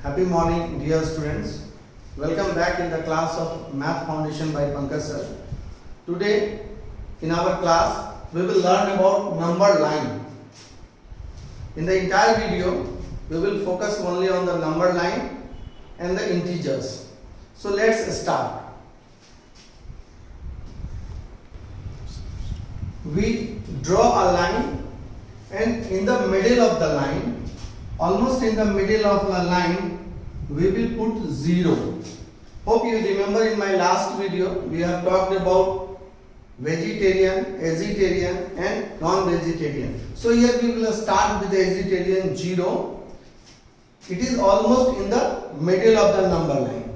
Happy morning, dear students. Welcome back in the class of Math Foundation by Pankaj sir. Today, in our class, we will learn about number line. In the entire video, we will focus only on the number line and the integers. So let's start. We draw a line, and in the middle of the line, almost in the middle of the line, we will put 0. Hope you remember in my last video we have talked about vegetarian, vegetarian and non-vegetarian. So here we will start with the vegetarian 0. It is almost in the middle of the number line.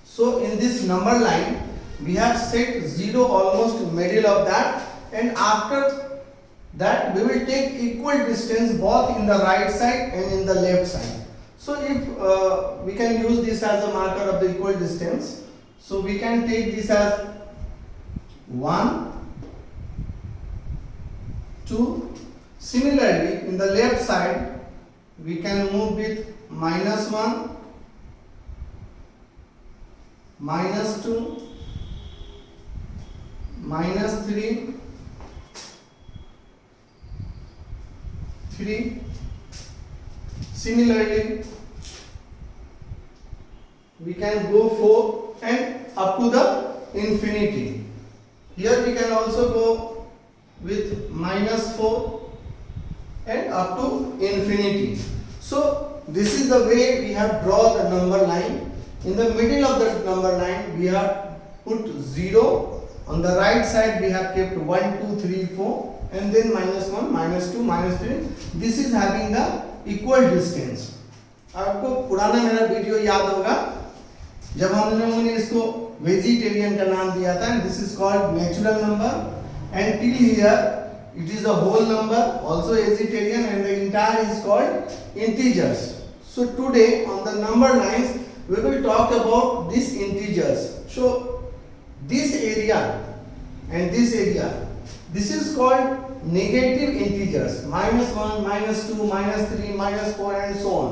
So in this number line we have set 0 almost middle of that, and after that we will take equal distance both in the right side and in the left side. So if we can use this as a marker of the equal distance, so we can take this as 1, 2. Similarly, in the left side we can move with -1, -2, -3, 3. Similarly, we can go 4 and up to the infinity. Here we can also go with -4 and up to infinity. So this is the way we have drawn the number line. In the middle of the number line we have put 0. On the right side we have kept 1, 2, 3, 4. And then -1, -2, -3. This is having the equal distance. आपको पुराना मेरा video याद होगा जब हम लोगों ने इसको वेजिटेरियन का नाम दिया था. This is called natural number, and till here it is a whole number, also vegetarian, and the entire is called integers. So today on the number lines we will talk about these integers. So this area and this area, this is called negative integers, -1, -2, -3, -4 and so on.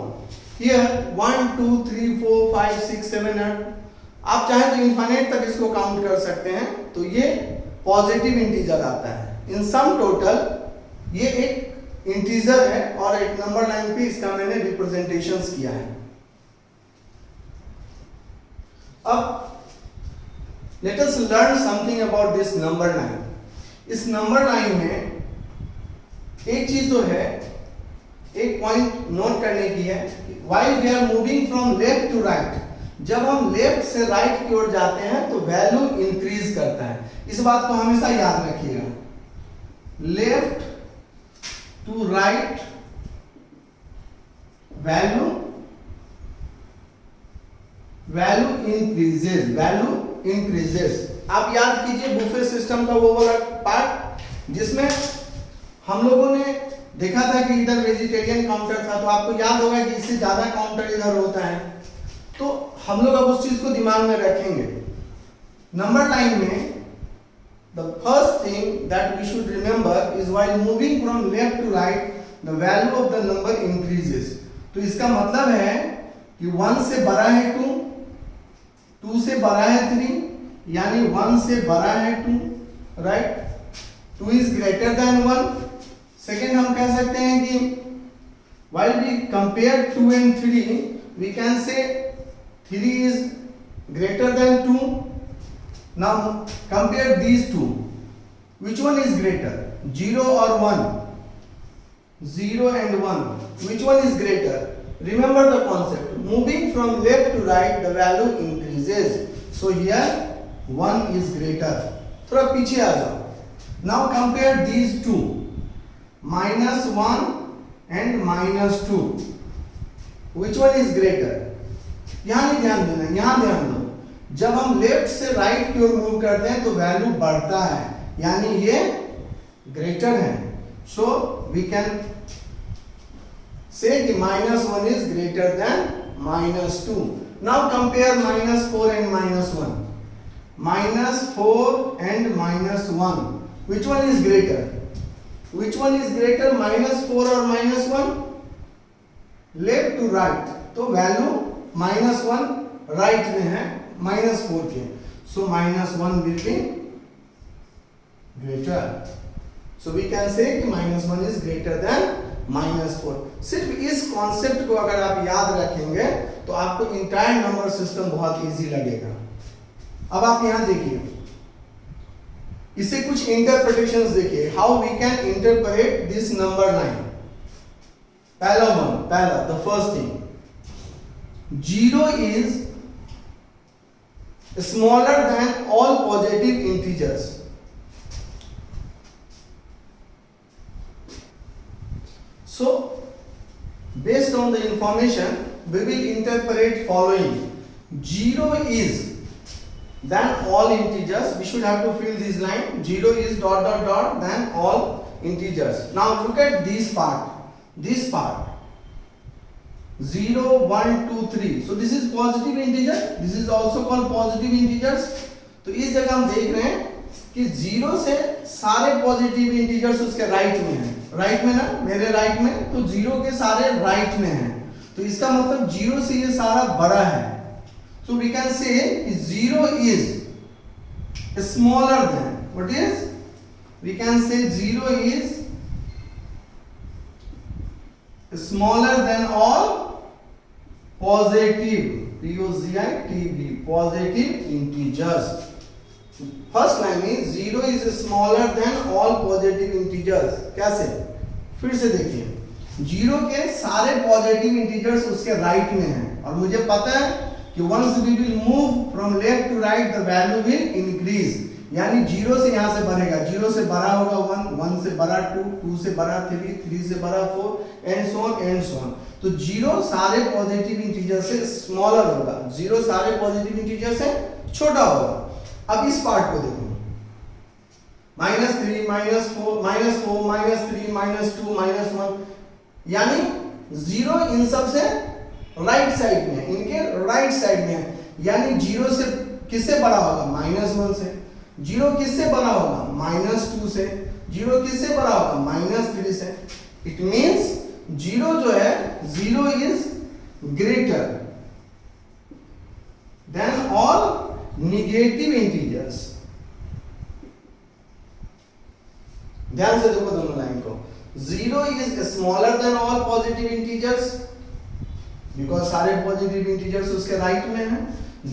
Here 1, 2, 3, 4, 5, 6, 7, 8. आप चाहे तो infinite तक इसको count कर सकते हैं, तो ये पॉजिटिव इंटीजर आता है. इन सम टोटल ये एक इंटीजर है और एक नंबर लाइन पे इसका मैंने रिप्रेजेंटेशंस किया है. अब let us learn something about this number line. इस नंबर लाइन में एक चीज जो है, एक पॉइंट नोट करने की है. While we are moving from left to right, जब हम लेफ्ट से राइट की ओर जाते हैं तो वैल्यू इंक्रीज करता है. इस बात को हमेशा याद रखिएगा. Left to right value increases. आप याद कीजिए बुफे सिस्टम का वो वाला पार्ट जिसमें हम लोगों ने देखा था कि इधर वेजिटेरियन काउंटर था, तो आपको याद होगा कि इससे ज्यादा काउंटर इधर होता है. तो हम लोग अब उस चीज को दिमाग में रखेंगे. नंबर लाइन में the first thing that we should remember is while moving from left to right the value of the number increases. तो इसका मतलब है कि 1 से बड़ा है 2, 2 से बड़ा है 3, यानी 1 से बड़ा है 2, right. 2 is greater than 1. Second हम कह सकते हैं कि while we compare 2 and 3, we can say 3 is greater than 2. Now compare these two. Which one is greater, 0 or 1? 0 and 1. Which one is greater? Remember the concept. Moving from left to right, the value increases. So here 1 is greater. थोड़ा पीछे आ जाओ. Now compare these two, -1 and -2. Which one is greater? यहाँ नहीं ध्यान देना, यहाँ ध्यान दो. जब हम लेफ्ट से राइट की ओर मूव करते हैं तो वैल्यू बढ़ता है, यानी ये ग्रेटर है. सो वी कैन से कि -1 is greater than -2. Now compare -4 and -1. -4 and -1. Which one is greater? Which one is greater, -4 or -1? Left to right. तो वैल्यू -1 राइट में है -4 के, so -1 will be greater. So we can say कि -1 is greater than -4. सिर्फ इस concept को अगर आप याद रखेंगे तो आपको इंटायर नंबर सिस्टम बहुत इजी लगेगा. अब आप यहां देखिए, इसे कुछ इंटरप्रिटेशंस देखिए, how we can interpret this number line. पहला the first thing, 0 is smaller than all positive integers. So based on the information we will interpret following. 0 is than all integers. We should have to fill this line. 0 is ... than all integers. Now look at this part. 0, 1, 2, 3. So this is positive integer. This is also called positive integers. तो इस जगह हम देख रहे हैं कि 0 से सारे पॉजिटिव इंटीजर्स उसके राइट में हैं. राइट में ना, मेरे राइट में, तो 0 के सारे राइट में हैं. तो इसका मतलब 0 से ये सारा बड़ा है. So we can say 0 is smaller than, what is? We can say 0 is smaller than all positive, positive integers. First line is 0 is smaller than all positive integers. कैसे? फिर से देखिए, 0 के सारे पॉजिटिव इंटीजर्स उसके राइट में हैं और मुझे पता है कि once we will move from left to right the value will increase. यानी 0 से यहां से बढ़ेगा, 0 से बड़ा होगा 1, 1 से बड़ा 2, 2 से बड़ा 3, 3 से बड़ा 4 and so on. तो 0 सारे पॉजिटिव इंटीजर से स्मॉलर होगा, 0 सारे पॉजिटिव इंटीजर से छोटा होगा. अब इस पार्ट को देखो, -3, -4, -3, -2, -1, यानी 0 इन सब से राइट साइड में, इनके राइट साइड में है. यानी 0 से किससे बड़ा होगा? -1 से. 0 किससे बड़ा होगा? -2 से. 0 किससे बड़ा होगा? -3 से. इट मींस 0 जो है, 0 is greater than all negative integers. ध्यान से देखो दोनों लाइन को. 0 is smaller than all positive integers because सारे पॉजिटिव इंटीजर्स उसके राइट में हैं.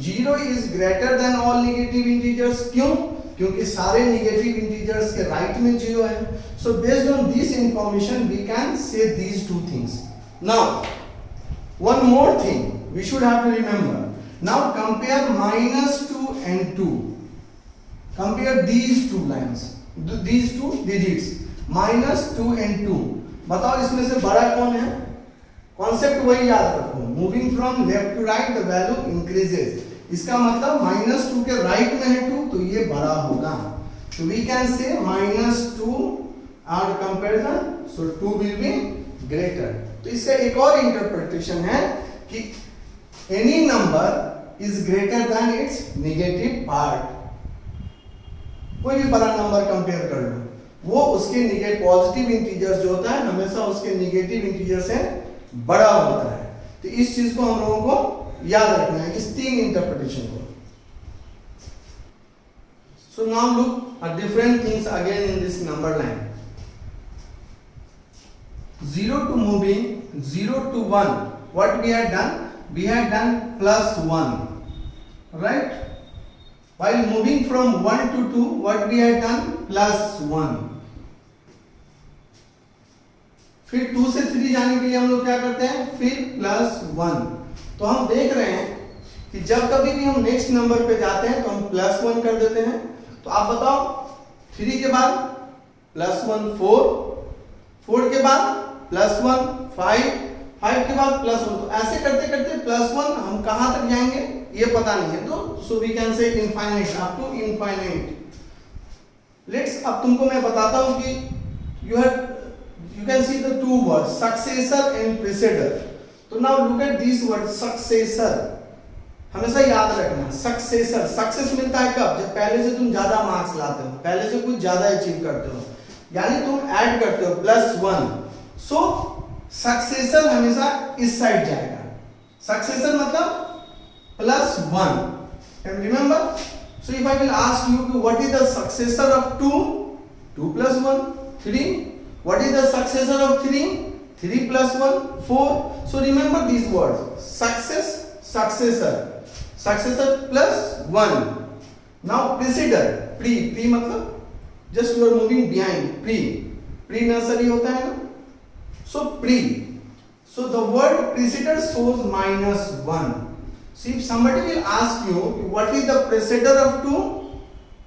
0 is greater than all negative integers. क्यों? क्योंकि सारे नेगेटिव इंटीजर्स के राइट में 0 है. So based on this information we can say these two things. Now one more thing we should have to remember. Now compare -2 and 2. Compare these two lines, these two digits, -2 and 2. बताओ इसमें से बड़ा कौन है? Concept वही याद रखो, moving from left to right the value increases. इसका मतलब -2 के राइट में है 2, तो ये बड़ा होगा. तो वी कैन से -2 और comparison, so 2 will be greater. तो इसका एक और इंटरप्रिटेशन है कि any number is greater than it's negative part. कोई भी बड़ा नंबर कंपेयर कर लो, वो उसके नेगेटिव पॉजिटिव इंटीजर्स जो होता है हमेशा उसके नेगेटिव इंटीजर से बड़ा होता है. तो इस चीज को हम लोगों को याद रखना है, इस 3 इंटरप्रिटेशन को. So now look at different things again in this number line. 0 to moving 0 to 1, what we had done? We had done +1, right? While moving from 1 to 2, what we had done? +1. फिर 2 से 3 जाने के लिए हम लोग क्या करते हैं? फिर +1. तो हम देख रहे हैं कि जब कभी भी हम नेक्स्ट नंबर पे जाते हैं तो हम +1 कर देते हैं. तो आप बताओ, 3 के बाद +1 4, 4 के बाद +1 5, 5 के बाद +1. तो ऐसे करते करते +1 हम कहां तक जाएंगे ये पता नहीं है. तो so we can say infinite, up to infinite. Let's, अब तुमको मैं बताता हूं कि you can see the two words successor and precedor. तो now look at this word successor. हमेशा याद रखना, सक्सेसर, सक्सेस मिलता है कब? जब पहले से तुम ज्यादा मार्क्स लाते हो, पहले से कुछ ज्यादा अचीव करते हो. यानी तुम ऐड करते हो +1, सो सक्सेसर हमेशा इस साइड जाएगा। सक्सेसर मतलब +1, and remember, so if I will ask you what is the successor of 2, 2 plus 1, 3. What is the successor of 3? 3 plus 1, 4. So remember these words, success, successor, successor plus 1. Now preceder, pre मतलब just you are moving behind, pre nursery होता है ना, so pre, so the word preceder shows -1. So if somebody will ask you what is the preceder of 2,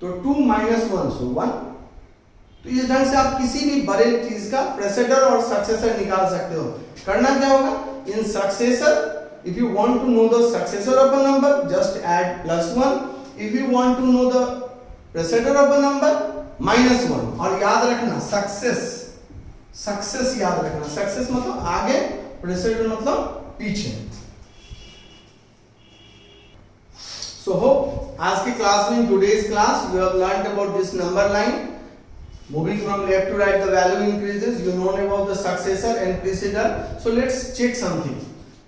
तो 2 minus 1, so 1. तो इस ढंग से आप किसी भी बड़े चीज का प्रेसेडर और सक्सेसर निकाल सकते हो। करना क्या होगा, in successor, if you want to know the successor of a number just add +1, if you want to know the predecessor of a number -1। और याद रखना सक्सेस, सक्सेस याद रखना, सक्सेस मतलब आगे, प्रेसेडर मतलब पीछे। So hope आज की क्लास में, today's class you have learned about this number line, moving from left to right the value increases, you know about the successor and preceder. So let's check something.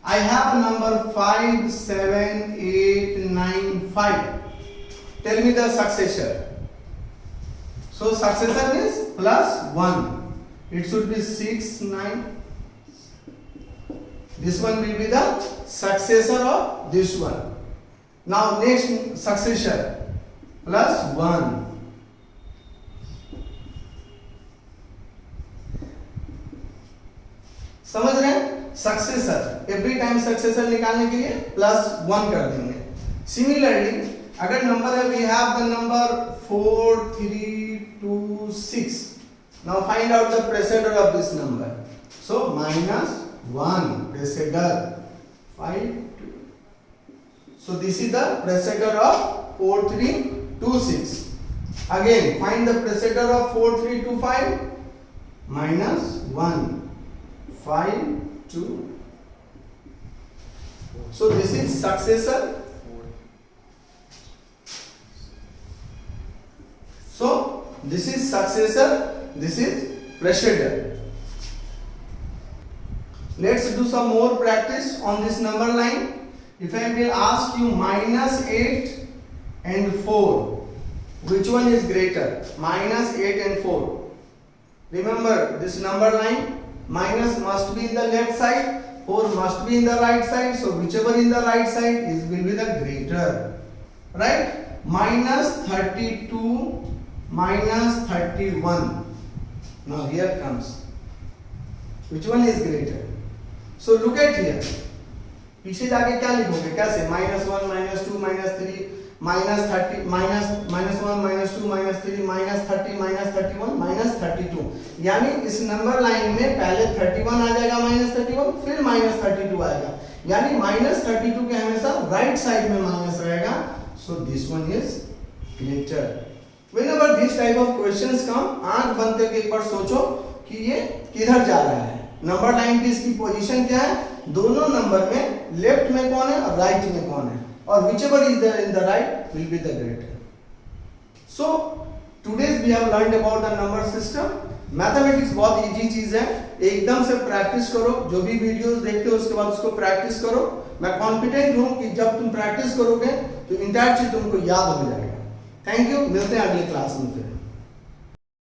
I have a number 5 7 8 9 5. Tell me the successor. So successor is +1, it should be 6 9. This one will be the successor of this one. Now next successor +1, समझ रहे हैं? Successor every time successor निकालने के लिए +1 कर देंगे। Similarly अगर number है, we have the number 4 3 2 6, now find out the predecessor of this number, so -1 predecessor 5 2, so this is the precedor of 4 3 2 6. Again find the precedor of 4 3 2 5, -1 5 2. So this is successor. So this is successor, this is precedor. Let's do some more practice on this number line. If I will ask you -8 and 4, which one is greater? -8 and 4. Remember this number line, minus must be in the left side, 4 must be in the right side, so whichever in the right side is will be the greater, right? -32 -31. Now here comes, which one is greater? So look at here, पीछे जाके क्या लिखोगे, कैसे, -1 -2 -3 -30 -1 -2 -3 -30 -31 -32, यानी इस number line में पहले 31 आ जाएगा -31, फिर -32 आएगा, यानी -32 के हमेशा राइट साइड में माइनस रहेगा, so this one is greater. Whenever this type of questions come, आंख बंद करके एक बार सोचो कि ये किधर जा रहा है, नंबर लाइन की इसकी पोजीशन क्या है, दोनों नंबर में लेफ्ट में कौन है और राइट में कौन है, और whichever is there in the right will be the greater. So today we have learned about the number system. Mathematics बहुत इजी चीज है, एकदम से प्रैक्टिस करो, जो भी वीडियोस देखते हो उसके बाद उसको प्रैक्टिस करो। मैं कॉन्फिडेंट हूं कि जब तुम प्रैक्टिस करोगे तो इंटायर चीज तुमको याद हो जाएगा। थैंक यू, मिलते हैं अगली क्लास में फिर।